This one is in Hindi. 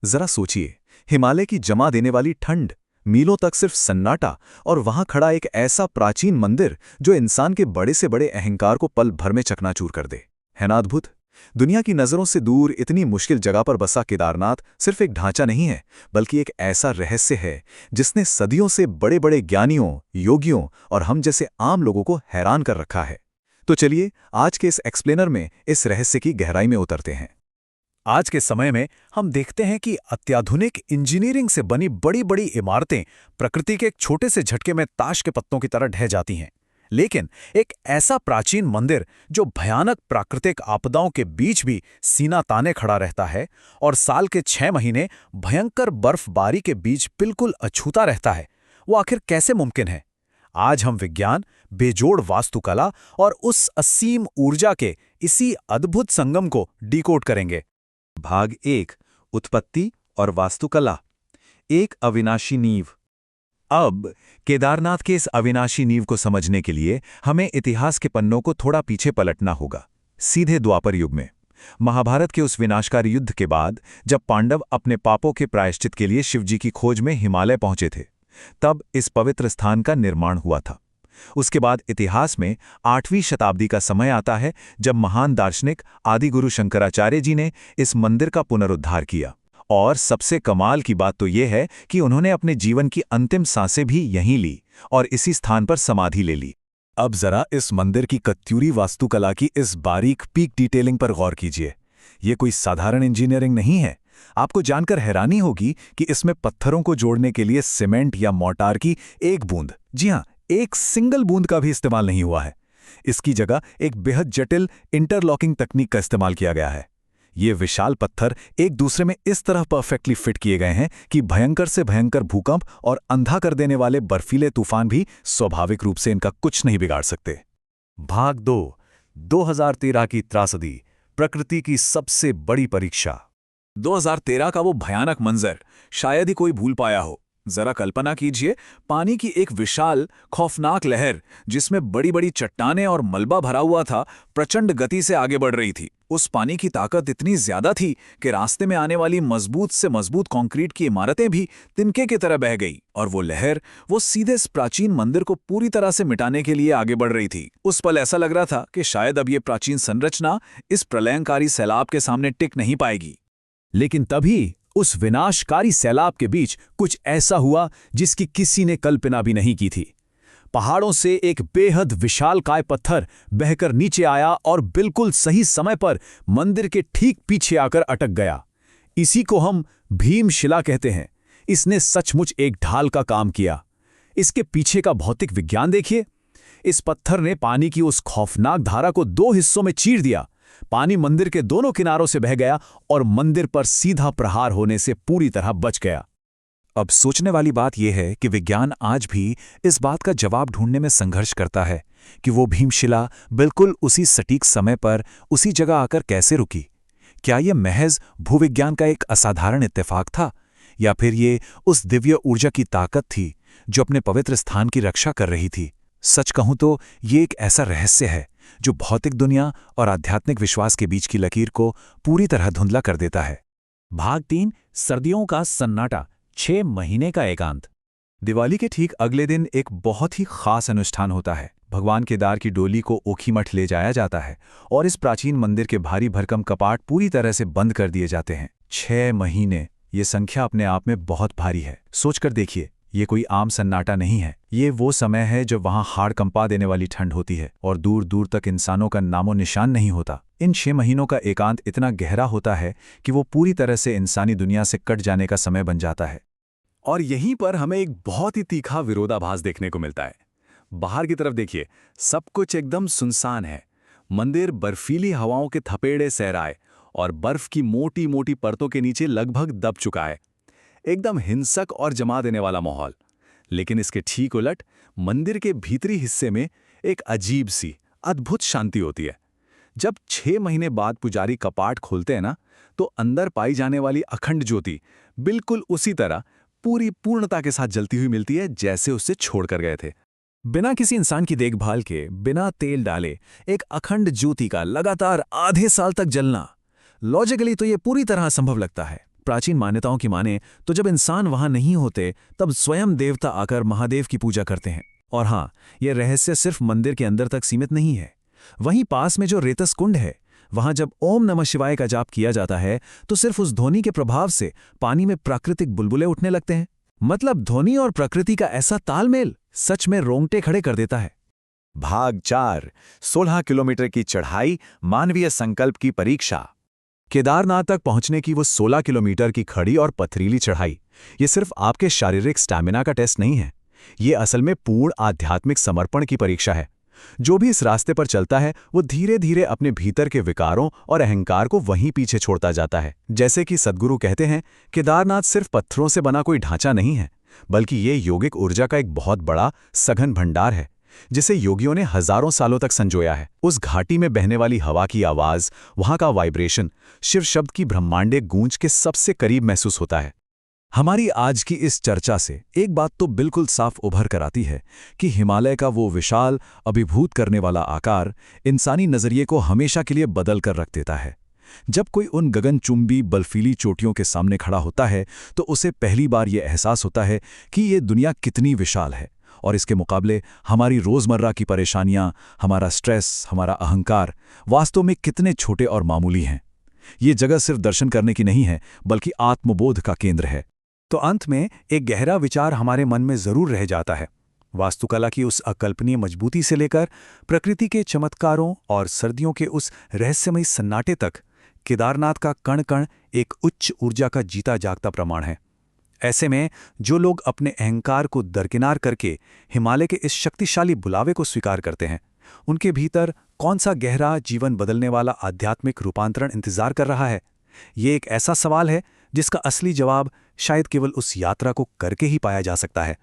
जरा सोचिए, हिमालय की जमा देने वाली ठंड, मीलों तक सिर्फ सन्नाटा, और वहां खड़ा एक ऐसा प्राचीन मंदिर जो इंसान के बड़े से बड़े अहंकार को पल भर में चकनाचूर कर दे। है ना अद्भुत? दुनिया की नजरों से दूर इतनी मुश्किल जगह पर बसा केदारनाथ सिर्फ एक ढांचा नहीं है, बल्कि एक ऐसा रहस्य है जिसने सदियों से बड़े बड़े ज्ञानियों, योगियों और हम जैसे आम लोगों को हैरान कर रखा है। तो चलिए आज के इस एक्सप्लेनर में इस रहस्य की गहराई में उतरते हैं। आज के समय में हम देखते हैं कि अत्याधुनिक इंजीनियरिंग से बनी बड़ी बड़ी इमारतें प्रकृति के एक छोटे से झटके में ताश के पत्तों की तरह ढह जाती हैं। लेकिन एक ऐसा प्राचीन मंदिर जो भयानक प्राकृतिक आपदाओं के बीच भी सीना ताने खड़ा रहता है और साल के 6 महीने भयंकर बर्फबारी के बीच बिल्कुल अछूता रहता है, वो आखिर कैसे मुमकिन है? आज हम विज्ञान, बेजोड़ वास्तुकला और उस असीम ऊर्जा के इसी अद्भुत संगम को डिकोड करेंगे। भाग 1, उत्पत्ति और वास्तुकला। एक अविनाशी नींव। अब केदारनाथ के इस अविनाशी नींव को समझने के लिए हमें इतिहास के पन्नों को थोड़ा पीछे पलटना होगा, सीधे द्वापर युग में। महाभारत के उस विनाशकारी युद्ध के बाद जब पांडव अपने पापों के प्रायश्चित के लिए शिवजी की खोज में हिमालय पहुंचे थे, तब इस पवित्र स्थान का निर्माण हुआ था। उसके बाद इतिहास में 8वीं शताब्दी का समय आता है, जब महान दार्शनिक आदिगुरु शंकराचार्य जी ने इस मंदिर का पुनरुद्धार किया। और सबसे कमाल की बात तो यह है कि उन्होंने अपने जीवन की अंतिम सांसें भी यहीं ली और इसी स्थान पर समाधि ले ली। अब जरा इस मंदिर की कत्यूरी वास्तुकला की इस बारीक पीक डिटेलिंग पर गौर कीजिए। ये कोई साधारण इंजीनियरिंग नहीं है। आपको जानकर हैरानी होगी कि इसमें पत्थरों को जोड़ने के लिए सीमेंट या मोर्टार की एक बूंद, जी हां, एक सिंगल बूंद का भी इस्तेमाल नहीं हुआ है। इसकी जगह एक बेहद जटिल इंटरलॉकिंग तकनीक का इस्तेमाल किया गया है। ये विशाल पत्थर एक दूसरे में इस तरह परफेक्टली फिट किए गए हैं कि भयंकर से भयंकर भूकंप और अंधा कर देने वाले बर्फीले तूफान भी स्वाभाविक रूप से इनका कुछ नहीं बिगाड़ सकते। भाग 2, 2013 की त्रासदी, प्रकृति की सबसे बड़ी परीक्षा। 2013 का वो भयानक मंजर शायद ही कोई भूल पाया हो। जरा कल्पना कीजिए, पानी की एक विशाल खौफनाक लहर जिसमें बड़ी बड़ी चट्टानें और मलबा भरा हुआ था, प्रचंड गति से आगे बढ़ रही थी। उस पानी की ताकत इतनी ज्यादा थी कि रास्ते में आने वाली मजबूत से मजबूत कंक्रीट की इमारतें भी तिनके की तरह बह गई, और वो लहर वो सीधे इस प्राचीन मंदिर को पूरी तरह से मिटाने के लिए आगे बढ़ रही थी। उस पल ऐसा लग रहा था कि शायद अब ये प्राचीन संरचना इस प्रलयंकारी सैलाब के सामने टिक नहीं पाएगी। लेकिन तभी उस विनाशकारी सैलाब के बीच कुछ ऐसा हुआ जिसकी किसी ने कल्पना भी नहीं की थी। पहाड़ों से एक बेहद विशालकाय पत्थर बहकर नीचे आया और बिल्कुल सही समय पर मंदिर के ठीक पीछे आकर अटक गया। इसी को हम भीमशिला कहते हैं। इसने सचमुच एक ढाल का काम किया। इसके पीछे का भौतिक विज्ञान देखिए। इस पत्थर ने पानी की उस खौफनाक धारा को 2 हिस्सों में चीर दिया। पानी मंदिर के दोनों किनारों से बह गया और मंदिर पर सीधा प्रहार होने से पूरी तरह बच गया। अब सोचने वाली बात यह है कि विज्ञान आज भी इस बात का जवाब ढूंढने में संघर्ष करता है कि वो भीमशिला बिल्कुल उसी सटीक समय पर उसी जगह आकर कैसे रुकी। क्या यह महज भूविज्ञान का एक असाधारण इत्तेफाक था, या फिर ये उस दिव्य ऊर्जा की ताकत थी जो अपने पवित्र स्थान की रक्षा कर रही थी? सच कहूं तो ये एक ऐसा रहस्य है जो भौतिक दुनिया और आध्यात्मिक विश्वास के बीच की लकीर को पूरी तरह धुंधला कर देता है। भाग 3, सर्दियों का सन्नाटा, 6 महीने का एकांत। दिवाली के ठीक अगले दिन एक बहुत ही खास अनुष्ठान होता है। भगवान केदार की डोली को ओखीमठ ले जाया जाता है और इस प्राचीन मंदिर के भारी भरकम कपाट पूरी तरह से बंद कर दिए जाते हैं। 6 महीने, ये संख्या अपने आप में बहुत भारी है। सोचकर देखिए, ये कोई आम सन्नाटा नहीं है। ये वो समय है जब वहां हाड़ कंपा देने वाली ठंड होती है और दूर दूर तक इंसानों का नामो निशान नहीं होता। इन 6 महीनों का एकांत इतना गहरा होता है कि वो पूरी तरह से इंसानी दुनिया से कट जाने का समय बन जाता है। और यहीं पर हमें एक बहुत ही तीखा विरोधाभास देखने को मिलता है। बाहर की तरफ देखिए, सब कुछ एकदम सुनसान है। मंदिर बर्फीली हवाओं के थपेड़े सह रहा है और बर्फ की मोटी मोटी परतों के नीचे लगभग दब चुका है। एकदम हिंसक और जमा देने वाला माहौल। लेकिन इसके ठीक उलट मंदिर के भीतरी हिस्से में एक अजीब सी अद्भुत शांति होती है। जब 6 महीने बाद पुजारी कपाट खोलते हैं ना, तो अंदर पाई जाने वाली अखंड ज्योति बिल्कुल उसी तरह पूरी पूर्णता के साथ जलती हुई मिलती है जैसे उससे छोड़कर गए थे। बिना किसी इंसान की देखभाल के, बिना तेल डाले एक अखंड ज्योति का लगातार आधे साल तक जलना, लॉजिकली तो ये पूरी तरह असंभव लगता है। प्राचीन मान्यताओं की माने तो जब इंसान वहां नहीं होते तब स्वयं देवता आकर महादेव की पूजा करते हैं। और हाँ, यह रहस्य सिर्फ मंदिर के अंदर तक सीमित नहीं है। वहीं पास में जो रेतस कुंड है, वहां जब ओम नमः शिवाय का जाप किया जाता है तो सिर्फ उस ध्वनि के प्रभाव से पानी में प्राकृतिक बुलबुले उठने लगते हैं। मतलब ध्वनि और प्रकृति का ऐसा तालमेल सच में रोंगटे खड़े कर देता है। भाग 4 16 किलोमीटर की चढ़ाई, मानवीय संकल्प की परीक्षा। केदारनाथ तक पहुंचने की वो 16 किलोमीटर की खड़ी और पथरीली चढ़ाई, ये सिर्फ आपके शारीरिक स्टैमिना का टेस्ट नहीं है, ये असल में पूर्ण आध्यात्मिक समर्पण की परीक्षा है। जो भी इस रास्ते पर चलता है वो धीरे धीरे अपने भीतर के विकारों और अहंकार को वहीं पीछे छोड़ता जाता है। जैसे कि सद्गुरु कहते हैं, केदारनाथ सिर्फ पत्थरों से बना कोई ढांचा नहीं है, बल्कि ये यौगिक ऊर्जा का एक बहुत बड़ा सघन भंडार है, जिसे योगियों ने हजारों सालों तक संजोया है। उस घाटी में बहने वाली हवा की आवाज, वहां का वाइब्रेशन शिव शब्द की ब्रह्मांडीय गूंज के सबसे करीब महसूस होता है। हमारी आज की इस चर्चा से एक बात तो बिल्कुल साफ उभर कर आती है कि हिमालय का वो विशाल, अभिभूत करने वाला आकार इंसानी नजरिए को हमेशा के लिए बदल कर रख देता है। जब कोई उन गगनचुंबी बर्फीली चोटियों के सामने खड़ा होता है तो उसे पहली बार ये एहसास होता है कि ये दुनिया कितनी विशाल है, और इसके मुकाबले हमारी रोज़मर्रा की परेशानियां, हमारा स्ट्रेस, हमारा अहंकार वास्तव में कितने छोटे और मामूली हैं। ये जगह सिर्फ दर्शन करने की नहीं है, बल्कि आत्मबोध का केंद्र है। तो अंत में एक गहरा विचार हमारे मन में जरूर रह जाता है। वास्तुकला की उस अकल्पनीय मजबूती से लेकर प्रकृति के चमत्कारों और सर्दियों के उस रहस्यमयी सन्नाटे तक, केदारनाथ का कण कण एक उच्च ऊर्जा का जीता जागता प्रमाण है। ऐसे में जो लोग अपने अहंकार को दरकिनार करके हिमालय के इस शक्तिशाली बुलावे को स्वीकार करते हैं, उनके भीतर कौन सा गहरा, जीवन बदलने वाला आध्यात्मिक रूपांतरण इंतजार कर रहा है? ये एक ऐसा सवाल है जिसका असली जवाब शायद केवल उस यात्रा को करके ही पाया जा सकता है।